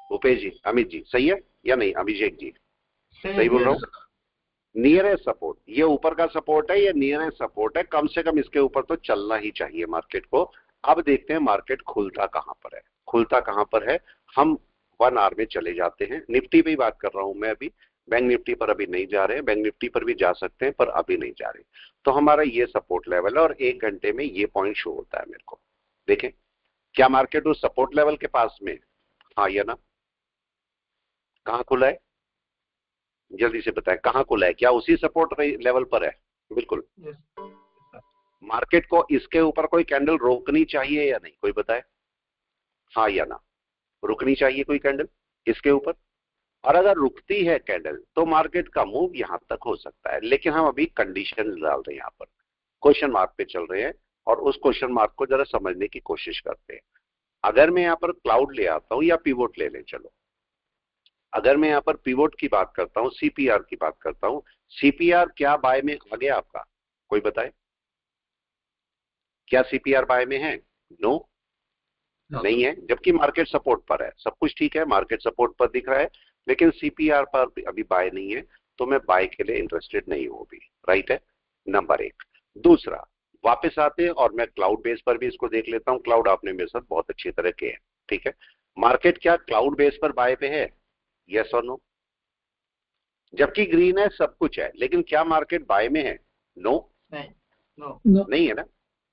भूपेश जी, अमित जी, सही है या नहीं? अभिषेक जी सही बोल रहा हूँ? नियरेस्ट सपोर्ट, ये ऊपर का सपोर्ट है, ये नियरेस्ट सपोर्ट है, कम से कम इसके ऊपर तो चलना ही चाहिए मार्केट को। अब देखते हैं मार्केट खुलता कहां पर है, खुलता कहां पर है। हम 1 आवर में चले जाते हैं, निफ्टी पे ही बात कर रहा हूं मैं अभी, बैंक निफ्टी पर अभी नहीं जा रहे हैं, बैंक निफ्टी पर भी जा सकते हैं पर अभी नहीं जा रहे। तो हमारा ये सपोर्ट लेवल है और 1 घंटे में ये पॉइंट शो होता है मेरे को। देखें क्या मार्केट उस सपोर्ट लेवल के पास में? हाँ या ना? कहां खुला है? जल्दी से बताएं कहां खुला है, क्या उसी सपोर्ट लेवल पर है? बिल्कुल। मार्केट को इसके ऊपर कोई कैंडल रोकनी चाहिए या नहीं, कोई बताए? हाँ या ना? रुकनी चाहिए कोई कैंडल इसके ऊपर? और अगर रुकती है कैंडल तो मार्केट का मूव यहां तक हो सकता है, लेकिन हम अभी कंडीशन डाल रहे हैं, यहां पर क्वेश्चन मार्क पे चल रहे हैं और उस क्वेश्चन मार्क को जरा समझने की कोशिश करते हैं। अगर मैं यहां पर क्लाउड ले आता हूं या पिवोट ले लें, चलो अगर मैं यहां पर पिवोट की बात करता हूं, सीपीआर की बात करता हूं, सीपीआर क्या बाय में आ गया आपका? कोई बताए क्या सीपीआर बाय में है? नो, नहीं है, जबकि मार्केट सपोर्ट पर है, सब कुछ ठीक है, मार्केट सपोर्ट पर दिख रहा है, लेकिन सीपीआर पर अभी बाय नहीं है, तो मैं बाय के लिए इंटरेस्टेड नहीं हूं अभी। राइट है, नंबर 1। दूसरा, वापस आते हैं और मैं क्लाउड बेस पर भी इसको देख लेता हूं। क्लाउड आपने मेरे साथ बहुत अच्छी तरह के है, ठीक है। मार्केट क्या क्लाउड बेस पर बाय पे है? यस और नो? जबकि ग्रीन है, सब कुछ है, लेकिन क्या मार्केट बाय में है? नो, नहीं है ना?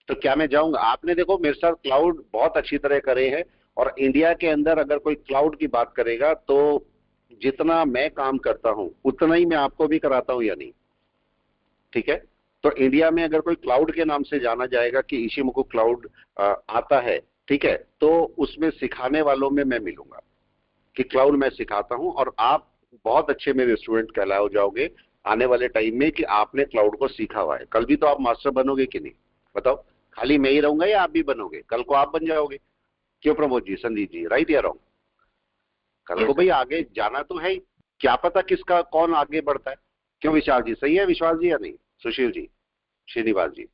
तो क्या मैं जाऊंगा? आपने देखो मेरे साथ क्लाउड बहुत अच्छी तरह करे हैं, और इंडिया के अंदर अगर कोई क्लाउड की बात करेगा तो जितना मैं काम करता हूं उतना ही मैं आपको भी कराता हूं या नहीं? ठीक है। तो इंडिया में अगर कोई क्लाउड के नाम से जाना जाएगा कि इशिमुकु क्लाउड आता है, ठीक है, तो उसमें सिखाने वालों में मैं मिलूंगा कि क्लाउड मैं सिखाता हूं, और आप बहुत अच्छे मेरे स्टूडेंट कहलाए जाओगे आने वाले टाइम में कि आपने क्लाउड को सीखा हुआ है। कल भी तो आप मास्टर बनोगे कि नहीं, बताओ? खाली मैं ही रहूंगा या आप भी बनोगे? कल को आप बन जाओगे। क्यों प्रमोद जी, संदीप जी, राइट या रॉन्ग? कल को भाई आगे जाना तो है ही, क्या पता किसका कौन आगे बढ़ता है। क्यों विशाल जी, सही है विश्वास जी या नहीं? सुशील जी, श्रीनिवास जी,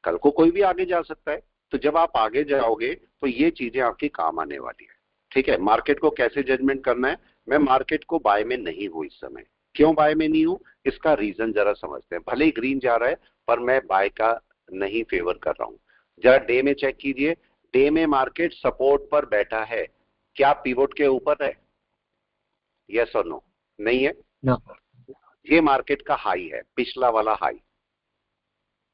कल को कोई भी आगे जा सकता है। तो जब आप आगे जाओगे तो ये चीजें आपकी काम आने वाली है, ठीक है। मार्केट को कैसे जजमेंट करना है? मैं मार्केट को बाय में नहीं हूं इस समय। क्यों बाय में नहीं हूं, इसका रीजन जरा समझते हैं। भले ही ग्रीन जा रहा है पर मैं बाय का नहीं फेवर कर रहा हूं। जरा डे में चेक कीजिए, डे में मार्केट सपोर्ट पर बैठा है, क्या पिवोट के ऊपर है? यस और नो? नहीं है। नो। ये मार्केट का हाई है, पिछला वाला हाई,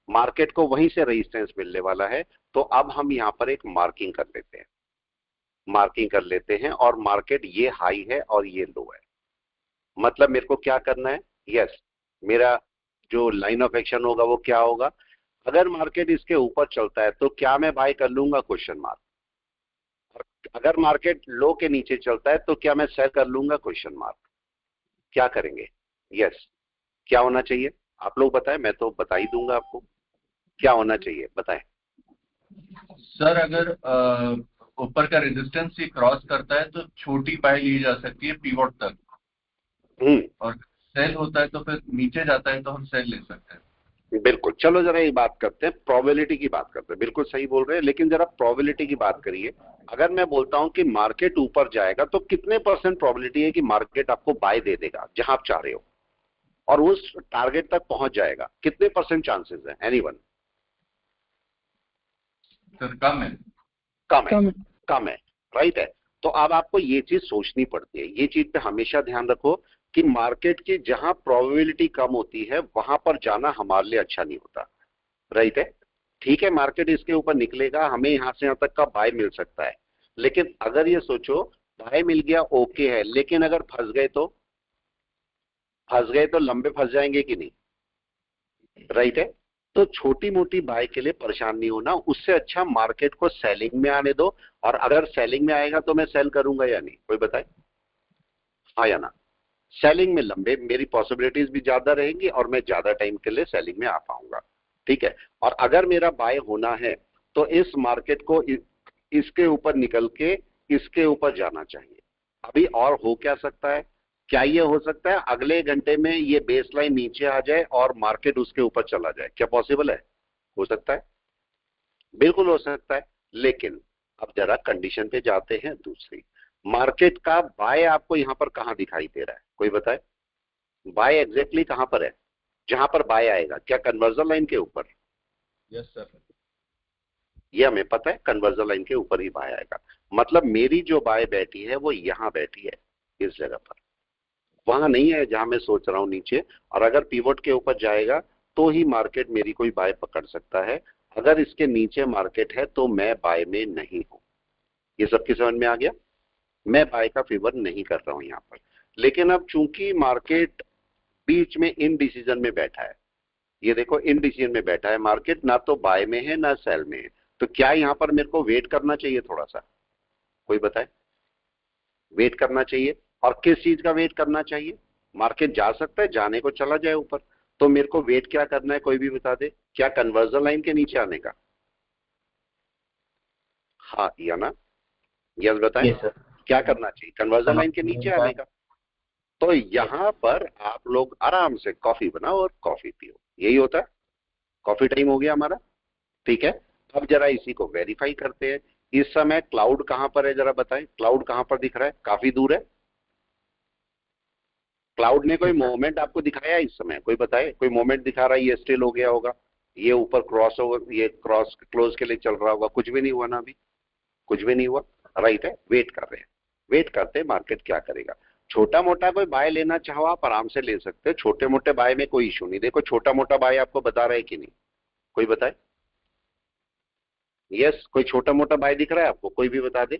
मार्केट को वहीं से रेजिस्टेंस मिलने वाला है। तो अब हम यहां पर एक मार्किंग कर लेते हैं, मार्किंग कर लेते हैं, और मार्केट ये हाई है और ये लो है। मतलब मेरे को क्या करना है? यस, मेरा जो लाइन ऑफ एक्शन होगा वो क्या होगा? अगर मार्केट इसके ऊपर चलता है तो क्या मैं बाय कर लूंगा? Question mark. और अगर मार्केट लो के नीचे चलता है तो क्या मैं सेल कर लूंगा? Question mark. क्या करेंगे? यस, क्या होना चाहिए? आप लोग बताएं, मैं तो बता ही दूंगा आपको क्या होना चाहिए, बताएं। सर अगर ऊपर का रेजिस्टेंस ये क्रॉस करता है तो छोटी बाय ली जा सकती है पिवोट तक, और सेल होता है तो फिर नीचे जाता है तो हम सेल ले सकते हैं। बिल्कुल, चलो जरा एक बात करते हैं, प्रोबेबिलिटी की बात करते हैं। बिल्कुल सही बोल रहे हैं, लेकिन जरा प्रोबेबिलिटी की बात करिए। अगर मैं बोलता हूं कि मार्केट ऊपर जाएगा तो कितने परसेंट प्रोबेबिलिटी है कि मार्केट आपको बाय दे देगा जहां आप चाह रहे हो, और उस टारगेट तक पहुंच जाएगा? कितने परसेंट चांसेस है? एनीवन? सर कम है। कम है, कम है, राइट है। तो अब आपको ये चीज सोचनी पड़ती है, ये चीज पे हमेशा ध्यान रखो कि मार्केट की जहां प्रोबेबिलिटी कम होती है वहां पर जाना हमारे लिए अच्छा नहीं होता, राइट है। ठीक है, मार्केट इसके ऊपर निकलेगा, हमें यहां से यहां तक का बाय मिल सकता है, लेकिन अगर ये सोचो बाय मिल गया ओके है, लेकिन अगर फंस गए तो? फंस गए तो लंबे फंस जाएंगे कि नहीं, राइट है। तो छोटी मोटी बाय के लिए परेशान नहीं होना, उससे अच्छा मार्केट को सेलिंग में आने दो, और अगर सेलिंग में आएगा तो मैं सेल करूंगा या नहीं, कोई बताए? हाँ या ना? सेलिंग में लंबे मेरी पॉसिबिलिटीज भी ज्यादा रहेंगी और मैं ज्यादा टाइम के लिए सेलिंग में आ पाऊंगा, ठीक है। और अगर मेरा बाय होना है तो इस मार्केट को इसके ऊपर निकल के इसके ऊपर जाना चाहिए। अभी और हो क्या सकता है? क्या ये हो सकता है अगले घंटे में ये बेस लाइन नीचे आ जाए और मार्केट उसके ऊपर चला जाए? क्या पॉसिबल है? हो सकता है, बिल्कुल हो सकता है। लेकिन अब जरा कंडीशन पे जाते हैं दूसरी। मार्केट का बाय आपको यहां पर कहां दिखाई दे रहा है, कोई बताए? बाय एग्जैक्टली कहां पर है, जहां पर बाय आएगा? क्या कन्वर्जन लाइन के ऊपर? Yes sir. ये हमें पता है, कन्वर्जन लाइन के ऊपर ही बाय आएगा। मतलब मेरी जो बाय बैठी है वो यहां बैठी है, इस जगह पर, वहां नहीं है जहां मैं सोच रहा हूं नीचे। और अगर पिवोट के ऊपर जाएगा तो ही मार्केट मेरी कोई बाय पकड़ सकता है। अगर इसके नीचे मार्केट है तो मैं बाय में नहीं हूं। ये सबकी समझ में आ गया? मैं बाय का फेवर नहीं कर रहा हूं यहां पर। लेकिन अब चूंकि मार्केट बीच में इन डिसीजन में बैठा है, ये देखो इन डिसीजन में बैठा है मार्केट, ना तो बाय में है ना सेल में है, तो क्या यहां पर मेरे को वेट करना चाहिए थोड़ा सा? कोई बताए? वेट करना चाहिए। और किस चीज का वेट करना चाहिए? मार्केट जा सकता है, जाने को चला जाए ऊपर, तो मेरे को वेट क्या करना है, कोई भी बता दे? क्या कन्वर्जन लाइन के नीचे आने का? हाँ या ना? यस बताएं। Yes sir. क्या करना चाहिए? कन्वर्जन लाइन के नीचे आने का। तो यहां पर आप लोग आराम से कॉफी बनाओ और कॉफी पियो, यही होता है। कॉफी टाइम हो गया हमारा, ठीक है। अब जरा इसी को वेरीफाई करते हैं। इस समय क्लाउड कहां पर है, जरा बताएं, क्लाउड कहां पर दिख रहा है? काफी दूर है। क्लाउड ने कोई मोमेंट आपको दिखाया इस समय? कोई बताए, कोई मोमेंट दिखा रहा है ये स्टिल हो गया होगा, ये ऊपर क्रॉस ओवर, ये क्रॉस क्लोज के लिए चल रहा होगा? कुछ भी नहीं हुआ ना, अभी कुछ भी नहीं हुआ। राइट है, वेट कर रहे हैं। वेट करते हैं मार्केट क्या करेगा। छोटा मोटा कोई बाय लेना चाहो आप आराम से ले सकते हैं, छोटे मोटे बाय में कोई इशू नहीं। देखो छोटा मोटा बाय आपको बता रहा है कि नहीं, कोई बताए? यस, कोई छोटा मोटा बाय दिख रहा है आपको? कोई भी बता दे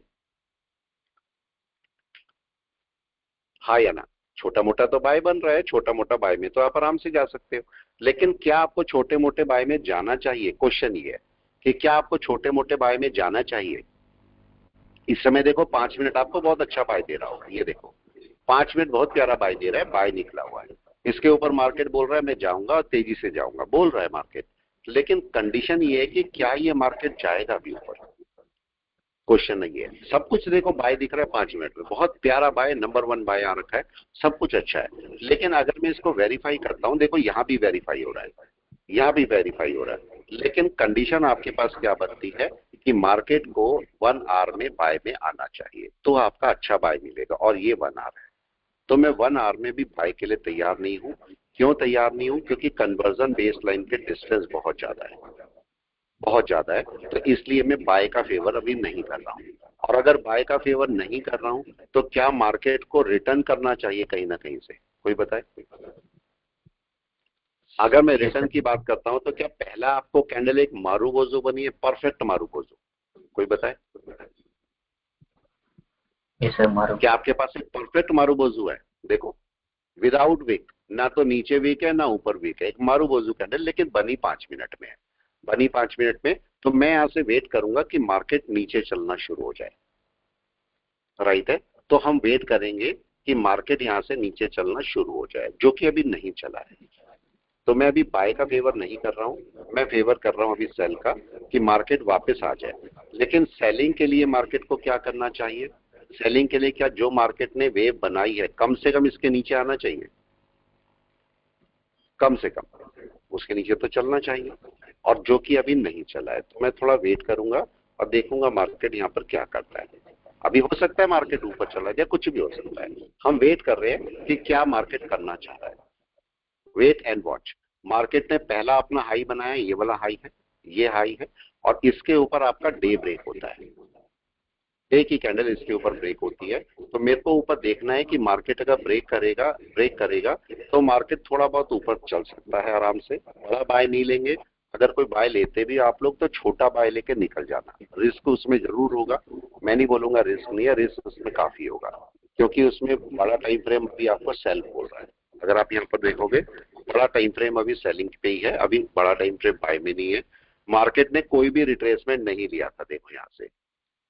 हाँ या ना। छोटा मोटा तो बाय बन रहा है, छोटा मोटा बाय में तो आप आराम से जा सकते हो। लेकिन क्या आपको छोटे मोटे बाय में जाना चाहिए? क्वेश्चन ये है कि क्या आपको छोटे मोटे बाय में जाना चाहिए? इस समय देखो 5 मिनट आपको बहुत अच्छा बाय दे रहा होगा, ये देखो 5 मिनट बहुत प्यारा बाय दे रहा है, बाय निकला हुआ है। इसके ऊपर मार्केट बोल रहा है मैं जाऊंगा और तेजी से जाऊंगा, बोल रहा है मार्केट। लेकिन कंडीशन ये है कि क्या ये मार्केट जाएगा भी ऊपर? क्वेश्चन नहीं है। सब कुछ देखो बाय दिख रहा है 5 मिनट में, बहुत प्यारा बाय, नंबर 1 बाय आ रखा है, सब कुछ अच्छा है। लेकिन अगर मैं इसको वेरीफाई करता हूं, देखो यहां भी वेरीफाई हो रहा है, यहां भी वेरीफाई हो रहा है। लेकिन कंडीशन आपके पास क्या बनती है कि मार्केट को 1 आवर में बाय में आना चाहिए, तो आपका अच्छा बाय मिलेगा। और ये 1 आवर है, तो मैं 1 आवर में भी बाय के लिए तैयार नहीं हूं। क्यों तैयार नहीं हूं? क्योंकि कन्वर्जन बेस लाइन के डिस्टेंस बहुत ज्यादा है, बहुत ज्यादा है। तो इसलिए मैं बाय का फेवर अभी नहीं कर रहा हूं। और अगर बाय का फेवर नहीं कर रहा हूं तो क्या मार्केट को रिटर्न करना चाहिए कहीं ना कहीं से? कोई बताए? अगर मैं रिटर्न की बात करता हूं तो क्या पहला आपको कैंडल एक मारूबोजो बनी है, परफेक्ट मारूबोजो? कोई बताए? यस सर, मारो। क्या आपके पास एक परफेक्ट मारूबोजो है? देखो विदाउट विक, ना तो नीचे विक है ना ऊपर विक है, एक मारूबोजो कैंडल, लेकिन बनी 5 मिनट में है। बनी 5 मिनट में, तो मैं यहां से वेट करूंगा कि मार्केट नीचे चलना शुरू हो जाए। राइट है, तो हम वेट करेंगे कि मार्केट यहां से नीचे चलना शुरू हो जाए, जो कि अभी नहीं चला है। तो मैं अभी बाय का फेवर नहीं कर रहा हूं, मैं फेवर कर रहा हूं अभी सेल का, कि मार्केट वापस आ जाए। लेकिन सेलिंग के लिए मार्केट को क्या करना चाहिए? सेलिंग के लिए क्या जो मार्केट ने वेव बनाई है कम से कम इसके नीचे आना चाहिए, कम से कम उसके नीचे तो चलना चाहिए, और जो कि अभी नहीं चला है। तो मैं थोड़ा वेट करूंगा और देखूंगा मार्केट यहाँ पर क्या करता है। अभी हो सकता है मार्केट ऊपर चला जाए, कुछ भी हो सकता है। हम वेट कर रहे हैं कि क्या मार्केट करना चाह रहा है। Wait and watch. मार्केट ने पहला अपना हाई बनाया, ये वाला हाई है, ये हाई है, और इसके ऊपर आपका डे ब्रेक होता है। एक ही कैंडल इसके ऊपर ब्रेक होती है। तो मेरे को ऊपर देखना है कि मार्केट अगर ब्रेक करेगा तो मार्केट थोड़ा बहुत ऊपर चल सकता है आराम से। बड़ा बाय नहीं लेंगे, अगर कोई बाय लेते भी आप लोग तो छोटा बाय लेके निकल जाना। रिस्क उसमें जरूर होगा, मैं नहीं बोलूंगा रिस्क नहीं है, रिस्क उसमें काफी होगा, क्योंकि उसमें बड़ा टाइम फ्रेम अभी आपको सेल बोल रहा है। अगर आप यहाँ पर देखोगे बड़ा टाइम फ्रेम अभी सेलिंग पे ही है, अभी बड़ा टाइम फ्रेम बाय में नहीं है। मार्केट ने कोई भी रिट्रेसमेंट नहीं लिया था, देखो यहाँ से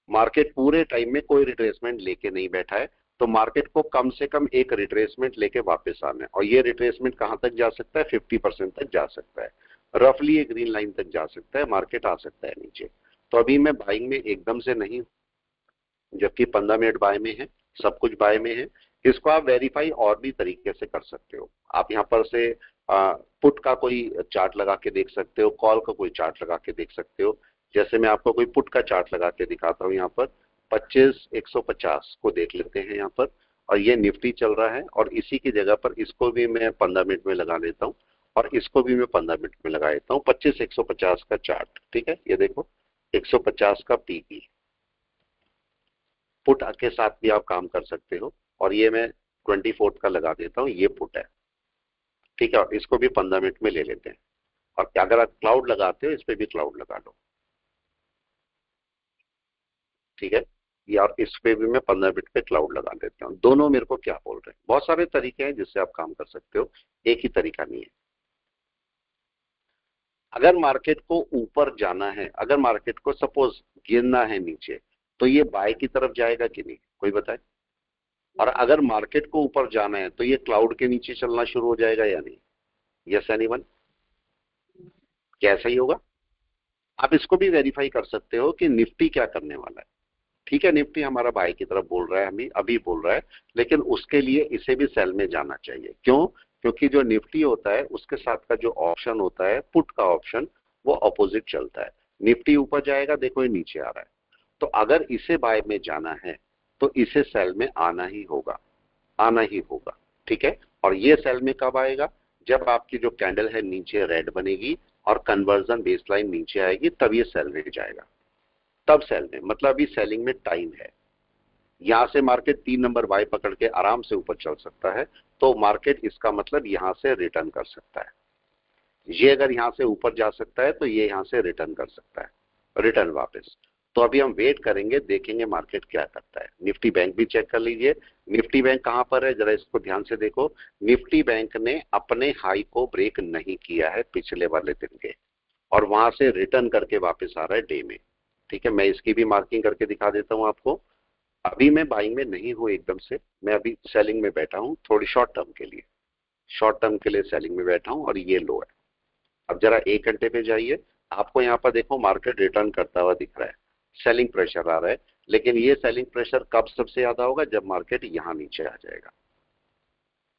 मार्केट पूरे टाइम में कोई रिट्रेसमेंट लेके नहीं बैठा है। तो मार्केट को कम से कम एक रिट्रेसमेंट लेके वापस आना है, और ये रिट्रेसमेंट कहां तक जा सकता है? 50% तक जा सकता है, रफली एक ग्रीन लाइन तक जा सकता है, मार्केट आ सकता है नीचे। तो अभी मैं बाइंग में एकदम से नहीं, जबकि 15 मिनट बाय में है, सब कुछ बाय में है। इसको आप वेरीफाई और भी तरीके से कर सकते हो। आप यहाँ पर से पुट का कोई चार्ट लगा के देख सकते हो, कॉल का कोई चार्ट लगा के देख सकते हो। जैसे मैं आपको कोई पुट का चार्ट लगा के दिखाता हूँ यहाँ पर, 25,150 को देख लेते हैं यहाँ पर, और ये निफ्टी चल रहा है, और इसी की जगह पर इसको भी मैं 15 मिनट में लगा लेता हूँ, और इसको भी मैं 15 मिनट में लगा देता हूँ। 25,150 का चार्ट, ठीक है, ये देखो 150 का पीई, पुट के साथ भी आप काम कर सकते हो, और ये मैं 24 का लगा देता हूँ, ये पुट है, ठीक है, और इसको भी 15 मिनट में ले लेते हैं। और अगर आप क्लाउड लगाते हो, इस पे भी क्लाउड लगा लो, ठीक है, या और इस पे भी मैं 15 मिनट पे क्लाउड लगा देता हूँ। दोनों मेरे को क्या बोल रहे हैं, बहुत सारे तरीके हैं जिससे आप काम कर सकते हो, एक ही तरीका नहीं है। अगर मार्केट को ऊपर जाना है, अगर मार्केट को सपोज गिरना है नीचे, तो ये बाय की तरफ जाएगा कि नहीं, कोई बताए। और अगर मार्केट को ऊपर जाना है तो ये क्लाउड के नीचे चलना शुरू हो जाएगा या नहीं, यस एनीवन, क्या ऐसा ही होगा। आप इसको भी वेरीफाई कर सकते हो कि निफ्टी क्या करने वाला है। ठीक है, निफ्टी हमारा बाय की तरफ बोल रहा है, हमें अभी बोल रहा है, लेकिन उसके लिए इसे भी सेल में जाना चाहिए। क्यों? क्योंकि जो निफ्टी होता है उसके साथ का जो ऑप्शन होता है, पुट का ऑप्शन, वो अपोजिट चलता है। निफ्टी ऊपर जाएगा, देखो ये नीचे आ रहा है, तो अगर इसे बाय में जाना है तो इसे सेल में आना ही होगा, आना ही होगा, ठीक है। और ये सेल में कब आएगा, जब आपकी जो कैंडल है नीचे रेड बनेगी और कन्वर्जन बेसलाइन नीचे आएगी, तब ये सेल में जाएगा, तब सेल में, मतलब अभी सेलिंग में टाइम है। यहां से मार्केट 3 नंबर बाय पकड़ के आराम से ऊपर चल सकता है, तो मार्केट इसका मतलब यहां से रिटर्न कर सकता है। ये अगर यहां से ऊपर जा सकता है तो ये यहां से रिटर्न कर सकता है, रिटर्न वापस। तो अभी हम वेट करेंगे, देखेंगे मार्केट क्या करता है। निफ्टी बैंक भी चेक कर लीजिए, निफ्टी बैंक कहां पर है, जरा इसको ध्यान से देखो। निफ्टी बैंक ने अपने हाई को ब्रेक नहीं किया है पिछले वाले दिन के, और वहां से रिटर्न करके वापस आ रहा है डे में, ठीक है। मैं इसकी भी मार्किंग करके दिखा देता हूं आपको। अभी मैं बाइंग में नहीं हूं एकदम से, मैं अभी सेलिंग में बैठा हूं, थोड़ी शॉर्ट टर्म के लिए, शॉर्ट टर्म के लिए सेलिंग में बैठा हूं, और ये लो है। अब जरा 1 घंटे पे जाइए, आपको यहाँ पर देखो मार्केट रिटर्न करता हुआ दिख रहा है, सेलिंग प्रेशर आ रहा है, लेकिन ये सेलिंग प्रेशर कब सबसे ज्यादा होगा, जब मार्केट यहाँ नीचे आ जाएगा,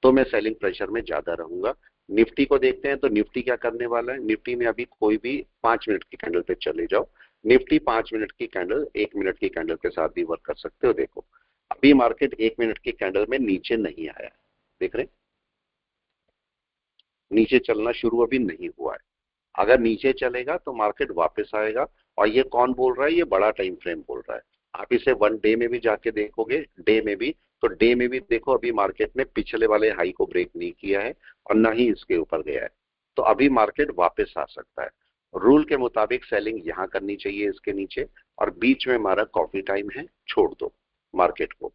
तो मैं सेलिंग प्रेशर में ज्यादा रहूंगा। निफ्टी को देखते हैं, तो निफ्टी क्या करने वाला है। निफ्टी में अभी कोई भी 5 मिनट की कैंडल पे चले जाओ, निफ्टी 5 मिनट की कैंडल 1 मिनट की कैंडल के साथ भी वर्क कर सकते हो। देखो अभी मार्केट 1 मिनट की कैंडल में नीचे नहीं आया है, देख रहे, नीचे चलना शुरू अभी नहीं हुआ है। अगर नीचे चलेगा तो मार्केट वापस आएगा, और ये कौन बोल रहा है, ये बड़ा टाइम फ्रेम बोल रहा है। आप इसे 1 डे में भी जाके देखोगे, डे में भी, तो डे में भी देखो अभी मार्केट ने पिछले वाले हाई को ब्रेक नहीं किया है, और ना ही इसके ऊपर गया है, तो अभी मार्केट वापस आ सकता है। रूल के मुताबिक सेलिंग यहां करनी चाहिए इसके नीचे, और बीच में हमारा कॉफी टाइम है, छोड़ दो मार्केट को।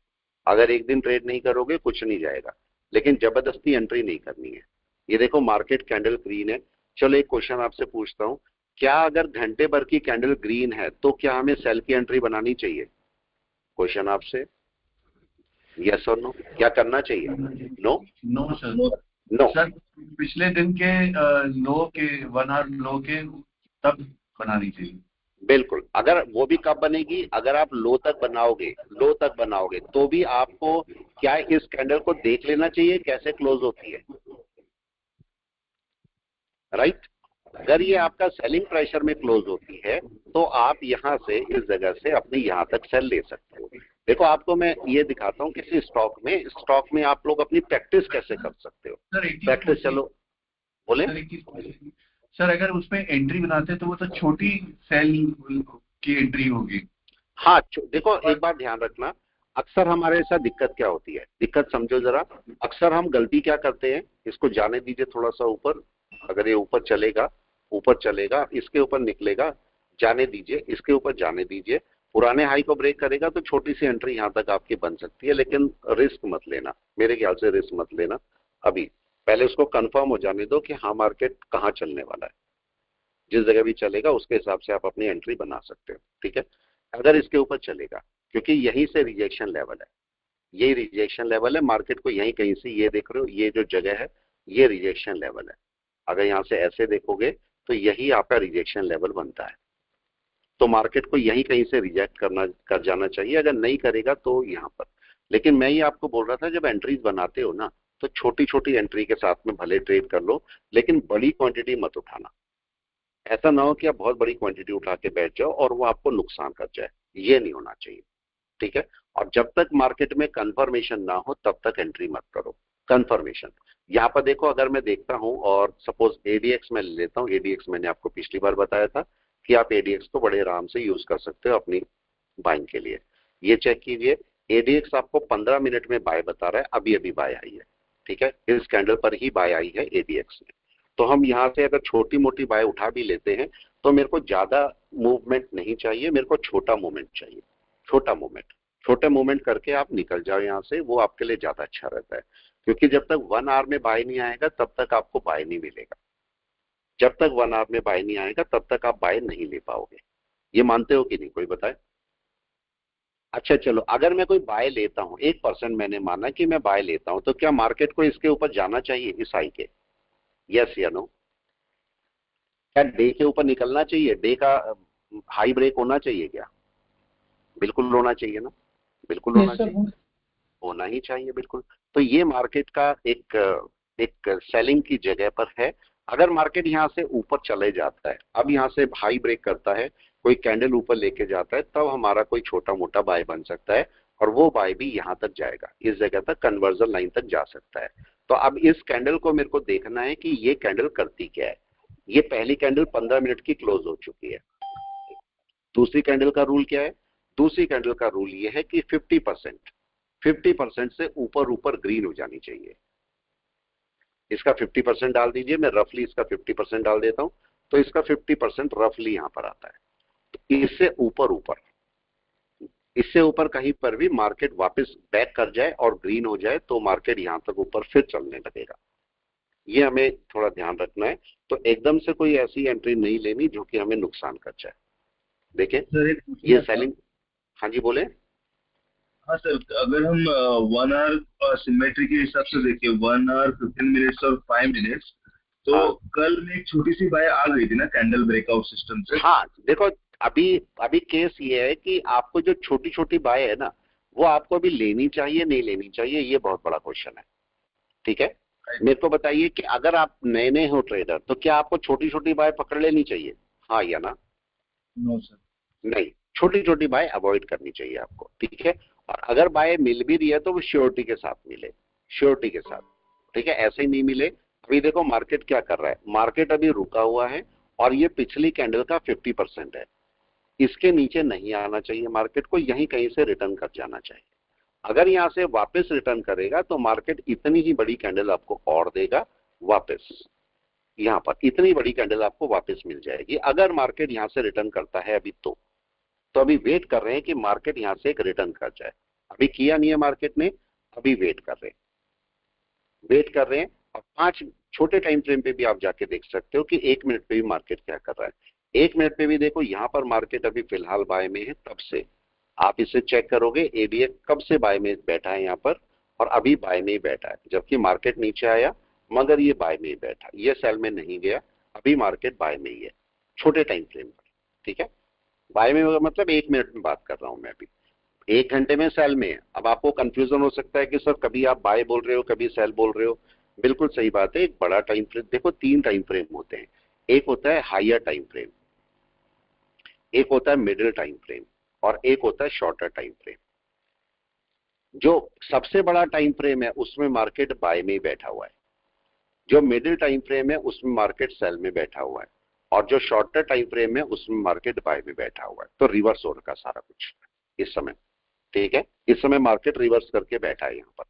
अगर एक दिन ट्रेड नहीं करोगे कुछ नहीं जाएगा, लेकिन जबरदस्ती एंट्री नहीं करनी है। ये देखो मार्केट कैंडल ग्रीन है। चलो एक क्वेश्चन आपसे पूछता हूं, क्या अगर घंटे भर की कैंडल ग्रीन है तो क्या हमें सेल की एंट्री बनानी चाहिए? क्वेश्चन आपसे, यस और नो, क्या करना चाहिए? No, no sir. No. Sir पिछले दिन के लो के 1 आवर लो के तब बनानी चाहिए। बिल्कुल, अगर वो भी कब बनेगी, अगर आप लो तक बनाओगे, लो तक बनाओगे, तो भी आपको क्या इस कैंडल को देख लेना चाहिए कैसे क्लोज होती है, राइट। अगर ये आपका सेलिंग प्रेशर में क्लोज होती है, तो आप यहां से, इस जगह से अपने यहां तक सेल ले सकते हो। देखो आपको मैं ये दिखाता हूं किसी स्टॉक में आप लोग अपनी प्रैक्टिस कैसे कर सकते हो। सर प्रैक्टिस, चलो बोले। सर अगर उसमें एंट्री बनाते तो वो तो छोटी सेल की एंट्री होगी। हाँ, देखो एक बात ध्यान रखना, अक्सर हमारे साथ दिक्कत क्या होती है, दिक्कत समझो जरा। अक्सर हम गलती क्या करते हैं, इसको जाने दीजिए थोड़ा सा ऊपर, अगर ये ऊपर चलेगा, ऊपर चलेगा, इसके ऊपर निकलेगा, जाने दीजिए, इसके ऊपर जाने दीजिए, पुराने हाई को ब्रेक करेगा तो छोटी सी एंट्री यहां तक आपकी बन सकती है, लेकिन रिस्क मत लेना, मेरे ख्याल से रिस्क मत लेना। अभी पहले उसको कंफर्म हो जाने दो कि हाँ मार्केट कहाँ चलने वाला है, जिस जगह भी चलेगा उसके हिसाब से आप अपनी एंट्री बना सकते हो, ठीक है। अगर इसके ऊपर चलेगा, क्योंकि यहीं से रिजेक्शन लेवल है, यही रिजेक्शन लेवल है, मार्केट को यहीं कहीं से, ये देख रहे हो ये जो जगह है, ये रिजेक्शन लेवल है। अगर यहां से ऐसे देखोगे तो यही आपका रिजेक्शन लेवल बनता है, तो मार्केट को यहीं कहीं से रिजेक्ट कर जाना चाहिए, अगर नहीं करेगा तो यहाँ पर। लेकिन मैं ये आपको बोल रहा था, जब एंट्रीज बनाते हो ना, तो छोटी छोटी एंट्री के साथ में भले ट्रेड कर लो, लेकिन बड़ी क्वांटिटी मत उठाना। ऐसा ना हो कि आप बहुत बड़ी क्वांटिटी उठा के बैठ जाओ और वो आपको नुकसान कर जाए, ये नहीं होना चाहिए। ठीक है। और जब तक मार्केट में कंफर्मेशन ना हो तब तक एंट्री मत करो। कंफर्मेशन यहाँ पर देखो, अगर मैं देखता हूं और सपोज एडीएक्स में ले लेता हूं, एडीएक्स मैंने आपको पिछली बार बताया था कि आप एडीएक्स को बड़े आराम से यूज कर सकते हो अपनी बाइंग के लिए। ये चेक कीजिए, एडीएक्स आपको 15 मिनट में बाय बता रहा है, अभी अभी बाय आई है, ठीक है, इस कैंडल पर ही बाय आई है एडीएक्स में। तो हम यहाँ से अगर छोटी मोटी बाय उठा भी लेते हैं तो मेरे को ज्यादा मूवमेंट नहीं चाहिए, मेरे को छोटा मूवमेंट चाहिए, छोटा मूवमेंट। छोटे मूवमेंट करके आप निकल जाओ यहाँ से, वो आपके लिए ज्यादा अच्छा रहता है, क्योंकि जब तक 1 आवर में बाय नहीं आएगा तब तक आपको बाय नहीं मिलेगा। जब तक 1 आवर में बाय नहीं आएगा तब तक आप बाय नहीं ले पाओगे। ये मानते हो कि नहीं, कोई बताए? अच्छा चलो, अगर मैं कोई बाय लेता हूँ, 1% मैंने माना कि मैं बाय लेता हूँ, तो क्या मार्केट को इसके ऊपर जाना चाहिए इस हाई के? यस या नो? क्या डे के ऊपर निकलना चाहिए? डे का हाई ब्रेक होना चाहिए क्या? बिल्कुल होना चाहिए ना, बिल्कुल होना चाहिए, होना ही चाहिए बिल्कुल। तो ये मार्केट का एक सेलिंग की जगह पर है। अगर मार्केट यहाँ से ऊपर चले जाता है, अब यहाँ से हाई ब्रेक करता है, कोई कैंडल ऊपर लेके जाता है, तब हमारा कोई छोटा मोटा बाय बन सकता है, और वो बाय भी यहाँ तक जाएगा, इस जगह तक कन्वर्जन लाइन तक जा सकता है। तो अब इस कैंडल को मेरे को देखना है कि ये कैंडल करती क्या है। ये पहली कैंडल 15 मिनट की क्लोज हो चुकी है। दूसरी कैंडल का रूल क्या है? दूसरी कैंडल का रूल ये है कि 50% से ऊपर ऊपर ग्रीन हो जानी चाहिए। इसका 50% डाल दीजिए, मैं रफली इसका 50% डाल देता हूं, तो इसका 50% रफली यहां पर आता है। तो इससे ऊपर कहीं पर भी मार्केट वापस बैक कर जाए और ग्रीन हो जाए तो मार्केट यहां तक ऊपर फिर चलने लगेगा। ये हमें थोड़ा ध्यान रखना है। तो एकदम से कोई ऐसी एंट्री नहीं लेनी जो कि हमें नुकसान कर जाए। देखिए ये सेलिंग। हाँ जी बोले। हाँ सर, अगर हम 1 आवर सिमेट्री के हिसाब से देखिए, 1 आवर 15 मिनट्स और 5 मिनट्स, तो हाँ। कल में एक छोटी सी बाय आ गई थी ना कैंडल ब्रेकआउट सिस्टम से। हाँ देखो, अभी अभी केस ये है कि आपको जो छोटी छोटी बाय है ना, वो आपको अभी लेनी चाहिए नहीं लेनी चाहिए, ये बहुत बड़ा क्वेश्चन है। ठीक है, मेरे को बताइए कि अगर आप नए नए हो ट्रेडर, तो क्या आपको छोटी छोटी बाय पकड़ लेनी चाहिए, हाँ या ना? No sir. नहीं, छोटी छोटी बाय अवॉइड करनी चाहिए आपको, ठीक है। और अगर बाय मिल भी रही है तो वो श्योरिटी के साथ मिले, श्योरिटी के साथ, ठीक है, ऐसे ही नहीं मिले। अभी देखो मार्केट क्या कर रहा है, मार्केट अभी रुका हुआ है और ये पिछली कैंडल का 50% है, इसके नीचे नहीं आना चाहिए, मार्केट को यहीं कहीं से रिटर्न कर जाना चाहिए। अगर यहां से वापस रिटर्न करेगा तो मार्केट इतनी ही बड़ी कैंडल आपको और देगा वापस, यहां पर इतनी बड़ी कैंडल आपको वापस मिल जाएगी अगर मार्केट यहां से रिटर्न करता है अभी। तो अभी वेट कर रहे हैं कि मार्केट यहां से एक रिटर्न कर जाए, अभी किया नहीं है मार्केट ने, अभी वेट कर रहे हैं, वेट कर रहे हैं। और 5 छोटे टाइम फ्रेम पे भी आप जाके देख सकते हो कि 1 मिनट पे भी मार्केट क्या कर रहा है। 1 मिनट पे भी देखो, यहां पर मार्केट अभी फिलहाल बाय में है, तब से आप इसे चेक करोगे एडीएक्स कब से बाय में बैठा है यहाँ पर, और अभी बाय में ही बैठा है, जबकि मार्केट नीचे आया मगर ये बाय में ही बैठा, ये सेल में नहीं गया, अभी मार्केट बाय में ही है छोटे टाइम फ्रेम पर। ठीक है, बाय में मतलब 1 मिनट में बात कर रहा हूं मैं अभी, 1 घंटे में सेल में है। अब आपको कंफ्यूजन हो सकता है कि सर कभी आप बाय बोल रहे हो कभी सेल बोल रहे हो, बिल्कुल सही बात है। एक बड़ा टाइम फ्रेम देखो, 3 टाइम फ्रेम होते हैं, एक होता है हायर टाइम फ्रेम, एक होता है मिडिल टाइम फ्रेम, और एक होता है शॉर्टर टाइम फ्रेम। जो सबसे बड़ा टाइम फ्रेम है उसमें मार्केट बाय में ही बैठा हुआ है, जो मिडिल टाइम फ्रेम है उसमें मार्केट सेल में बैठा हुआ है, और जो शॉर्टर टाइम फ्रेम है उसमें मार्केट बाय में बैठा हुआ है। तो रिवर्स हो रखा सारा कुछ इस समय, ठीक है, इस समय मार्केट रिवर्स करके बैठा है यहाँ पर।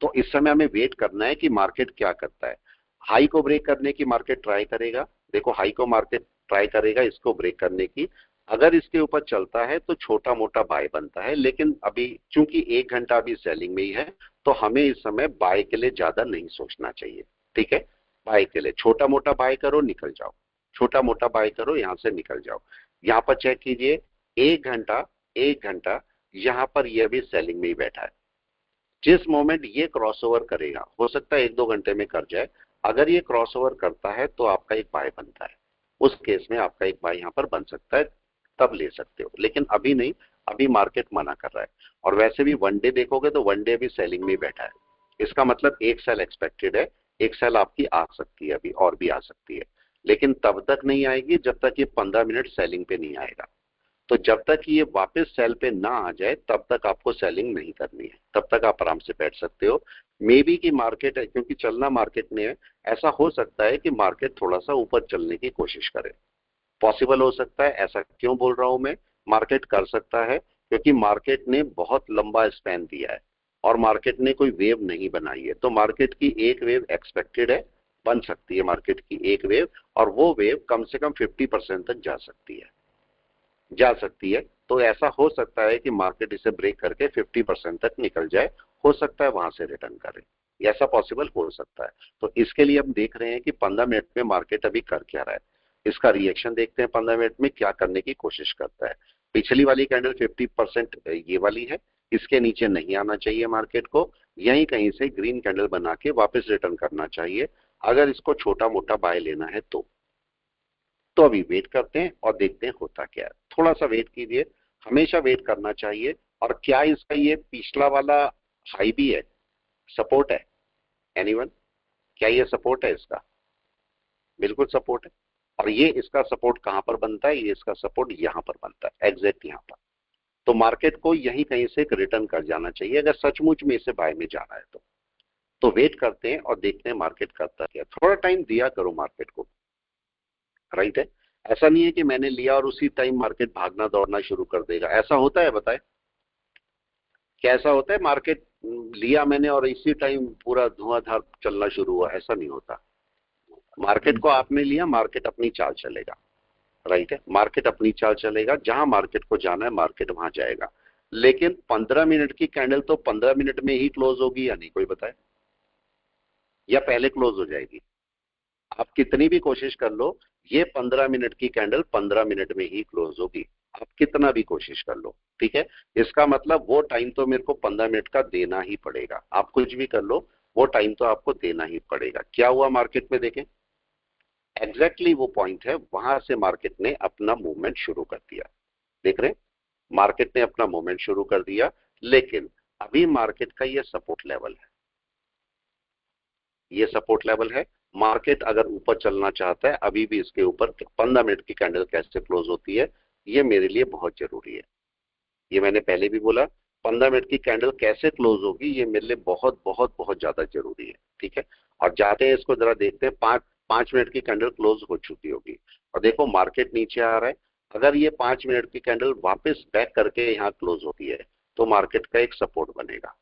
तो इस समय हमें वेट करना है कि मार्केट क्या करता है। हाई को ब्रेक करने की मार्केट ट्राई करेगा, देखो हाई को मार्केट ट्राई करेगा इसको ब्रेक करने की, अगर इसके ऊपर चलता है तो छोटा मोटा बाय बनता है, लेकिन अभी चूंकि 1 घंटा अभी सेलिंग में ही है तो हमें इस समय बाय के लिए ज्यादा नहीं सोचना चाहिए। ठीक है, बाय के लिए छोटा मोटा बाय करो निकल जाओ, छोटा मोटा बाय करो यहां से निकल जाओ। यहां पर चेक कीजिए, 1 घंटा, 1 घंटा यहां पर यह भी सेलिंग में ही बैठा है। जिस मोमेंट ये क्रॉसओवर करेगा, हो सकता है 1-2 घंटे में कर जाए, अगर ये क्रॉसओवर करता है तो आपका एक बाय बनता है, उस केस में आपका एक बाय यहां पर बन सकता है, तब ले सकते हो, लेकिन अभी नहीं, अभी मार्केट मना कर रहा है। और वैसे भी वन डे देखोगे तो वन डे भी सेलिंग में ही बैठा है, इसका मतलब एक सेल एक्सपेक्टेड है, एक सेल आपकी आ सकती है अभी, और भी आ सकती है, लेकिन तब तक नहीं आएगी जब तक ये 15 मिनट सेलिंग पे नहीं आएगा। तो जब तक ये वापस सेल पे ना आ जाए तब तक आपको सेलिंग नहीं करनी है, तब तक आप आराम से बैठ सकते हो। मे बी की मार्केट है, क्योंकि चलना मार्केट में है, ऐसा हो सकता है कि मार्केट थोड़ा सा ऊपर चलने की कोशिश करे, पॉसिबल हो सकता है। ऐसा क्यों बोल रहा हूं मैं, मार्केट कर सकता है क्योंकि मार्केट ने बहुत लंबा स्पैन दिया है और मार्केट ने कोई वेव नहीं बनाई है। तो मार्केट की एक वेव एक्सपेक्टेड है, बन सकती है मार्केट की एक वेव, और वो वेव कम से कम 50% तक जा सकती है। तो ऐसा हो सकता है कि मार्केट इसे ब्रेक करके 50% तक निकल जाए, हो सकता है वहां से रिटर्न करे, ऐसा पॉसिबल हो सकता है। तो इसके लिए हम देख रहे हैं कि 15 मिनट में मार्केट अभी कर क्या रहा है, इसका रिएक्शन देखते हैं 15 मिनट में क्या करने की कोशिश करता है। पिछली वाली कैंडल 50% ये वाली है, इसके नीचे नहीं आना चाहिए मार्केट को, यहीं कहीं से ग्रीन कैंडल बना के वापस रिटर्न करना चाहिए अगर इसको छोटा मोटा बाय लेना है तो अभी वेट करते हैं और देखते हैं होता क्या है। थोड़ा सा वेट कीजिए, हमेशा वेट करना चाहिए। और क्या इसका ये पिछला वाला हाई भी है, सपोर्ट है? एनीवन, क्या ये सपोर्ट है इसका? बिल्कुल सपोर्ट है। और ये इसका सपोर्ट कहां पर बनता है, ये इसका सपोर्ट यहां पर बनता है, एग्जैक्ट यहां पर। तो मार्केट को यहीं कहीं से एक रिटर्न कर जाना चाहिए अगर सचमुच में इसे बाय में जाना है तो वेट करते हैं और देखते हैं मार्केट करता क्या। थोड़ा टाइम दिया करो मार्केट को, राइट है। ऐसा नहीं है कि मैंने लिया और उसी टाइम मार्केट भागना दौड़ना शुरू कर देगा, ऐसा होता है? बताए कैसा होता है? मार्केट लिया मैंने और इसी टाइम पूरा धुआंधार चलना शुरू हुआ, ऐसा नहीं होता। मार्केट को आपने लिया, मार्केट अपनी चाल चलेगा, राइट है। मार्केट अपनी चाल चलेगा, जहां मार्केट को जाना है मार्केट वहां जाएगा। लेकिन 15 मिनट की कैंडल तो 15 मिनट में ही क्लोज होगी या नहीं, कोई बताए? या पहले क्लोज हो जाएगी? आप कितनी भी कोशिश कर लो, ये 15 मिनट की कैंडल 15 मिनट में ही क्लोज होगी, आप कितना भी कोशिश कर लो, ठीक है। इसका मतलब वो टाइम तो मेरे को 15 मिनट का देना ही पड़ेगा, आप कुछ भी कर लो, वो टाइम तो आपको देना ही पड़ेगा। क्या हुआ मार्केट में देखें, एग्जैक्टली वो पॉइंट है, वहां से मार्केट ने अपना मूवमेंट शुरू कर दिया। देख रहे हैं, मार्केट ने अपना मूवमेंट शुरू कर दिया, लेकिन अभी मार्केट का ये सपोर्ट लेवल है, ये सपोर्ट लेवल है। मार्केट अगर ऊपर चलना चाहता है, अभी भी इसके ऊपर 15 मिनट की कैंडल कैसे क्लोज होती है ये मेरे लिए बहुत जरूरी है। ये मैंने पहले भी बोला, 15 मिनट की कैंडल कैसे क्लोज होगी ये मेरे लिए बहुत बहुत बहुत ज्यादा जरूरी है, ठीक है। और जाते हैं इसको जरा देखते हैं, 5 मिनट की कैंडल क्लोज हो चुकी होगी और देखो मार्केट नीचे आ रहा है। अगर ये 5 मिनट की कैंडल वापस बैक करके यहाँ क्लोज होती है तो मार्केट का एक सपोर्ट बनेगा।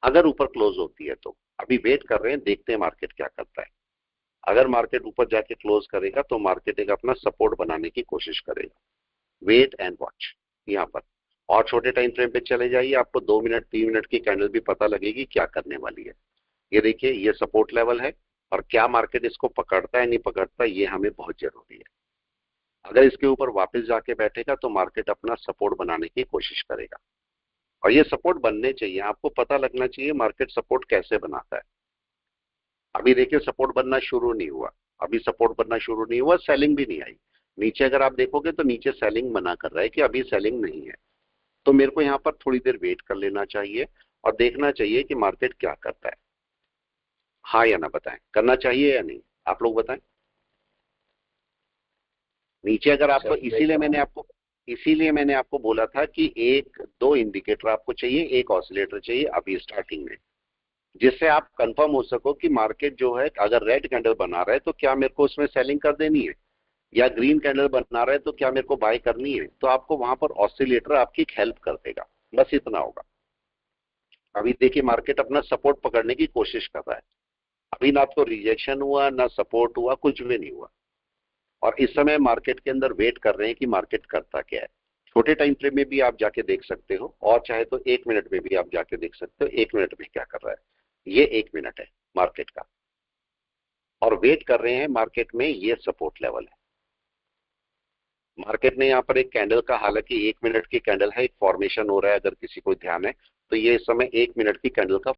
अगर ऊपर क्लोज होती है तो अभी वेट कर रहे हैं, देखते हैं मार्केट क्या करता है। अगर मार्केट ऊपर जाके क्लोज करेगा तो मार्केट एक अपना सपोर्ट बनाने की कोशिश करेगा। वेट एंड वॉच यहाँ पर। और छोटे टाइम फ्रेम पे चले जाइए, आपको 2 मिनट 3 मिनट की कैंडल भी पता लगेगी क्या करने वाली है। ये देखिए, ये सपोर्ट लेवल है और क्या मार्केट इसको पकड़ता है नहीं पकड़ता ये हमें बहुत जरूरी है। अगर इसके ऊपर वापस जाके बैठेगा तो मार्केट अपना सपोर्ट बनाने की कोशिश करेगा और ये सपोर्ट बनने चाहिए, आपको पता लगना चाहिए मार्केट सपोर्ट कैसे बनाता है। अभी देखिए सपोर्ट बनना शुरू नहीं हुआ, अभी सपोर्ट बनना शुरू नहीं हुआ, सेलिंग भी नहीं आई नीचे। अगर आप देखोगे तो नीचे सेलिंग मना कर रहा है कि अभी सेलिंग नहीं है। तो मेरे को यहाँ पर थोड़ी देर वेट कर लेना चाहिए और देखना चाहिए कि मार्केट क्या करता है। हाँ या ना बताएं, करना चाहिए या नहीं, आप लोग बताएं। नीचे अगर आपको, इसीलिए मैंने आपको बोला था कि 1-2 इंडिकेटर आपको चाहिए, एक ऑसिलेटर चाहिए अभी स्टार्टिंग में, जिससे आप कंफर्म हो सको कि मार्केट जो है अगर रेड कैंडल बना रहा है तो क्या मेरे को उसमें सेलिंग कर देनी है, या ग्रीन कैंडल बना रहा है तो क्या मेरे को बाय करनी है। तो आपको वहां पर ऑसिलेटर आपकी हेल्प कर देगा, बस इतना होगा। अभी देखिए मार्केट अपना सपोर्ट पकड़ने की कोशिश कर रहा है, अभी ना तो रिजेक्शन हुआ ना सपोर्ट हुआ, कुछ भी नहीं हुआ। और इस समय मार्केट के अंदर वेट कर रहे हैं कि मार्केट करता क्या है। छोटे टाइम फ्रेम में भी आप जाके देख सकते हो और चाहे तो 1 मिनट में भी आप जाके देख सकते हो 1 मिनट में क्या कर रहा है। ये 1 मिनट है मार्केट का और वेट कर रहे हैं मार्केट में, ये सपोर्ट लेवल है। मार्केट ने यहाँ पर एक कैंडल का, हालांकि 1 मिनट की कैंडल है, एक फॉर्मेशन हो रहा है, अगर किसी को ध्यान है तो ये इस समय 1 मिनट की कैंडल का